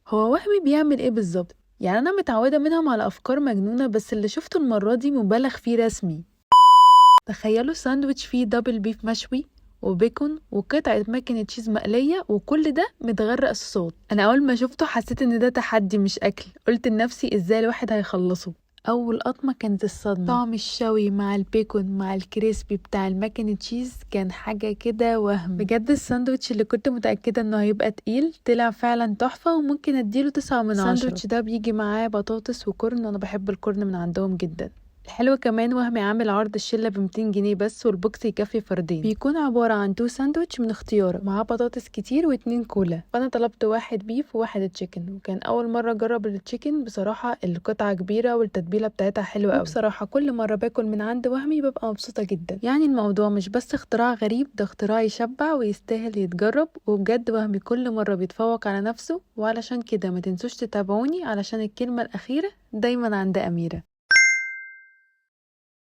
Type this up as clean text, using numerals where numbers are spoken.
هو وهمي بيعمل ايه بالظبط؟ يعني انا متعودة منهم على افكار مجنونة، بس اللي شفته المرة دي مبالغ فيه رسمي. تخيلوا ساندويتش فيه دبل بيف مشوي وبيكون وقطعة ماكن تشيز مقلية، وكل ده متغرق صوصات. انا اول ما شفته حسيت ان ده تحدي مش اكل، قلت لنفسي ازاي الواحد هيخلصه. اول قطمة كانت الصدمة، طعم الشوي مع البيكون مع الكريسبي بتاع الماكن تشيز كان حاجة كده وهم بجد. الساندوتش اللي كنت متأكدة انه هيبقى تقيل طلع فعلا تحفة، وممكن اديله 9 من 10. الساندوتش ده بيجي معاه بطاطس وكورن، وانا بحب الكورن من عندهم جدا. الحلو كمان وهمي عامل عرض الشلة ب200 جنيه بس، والبوكس يكفي فردين. بيكون عبارة عن 2 ساندوتش من اختيارك، معاه بطاطس كتير و2 كولا. فانا طلبت واحد بيف وواحد تشيكن، وكان اول مرة اجرب التشيكن. بصراحة القطعة كبيرة والتتبيلة بتاعتها حلوة قوي. بصراحة كل مرة باكل من عند وهمي ببقى مبسوطة جدا. يعني الموضوع مش بس اختراع غريب، ده اختراع يشبع ويستاهل يتجرب. وبجد وهمي كل مرة بيتفوق على نفسه، وعلشان كده ما تنسوش تتابعوني علشان الكلمة الأخيرة دايما عند أميرة.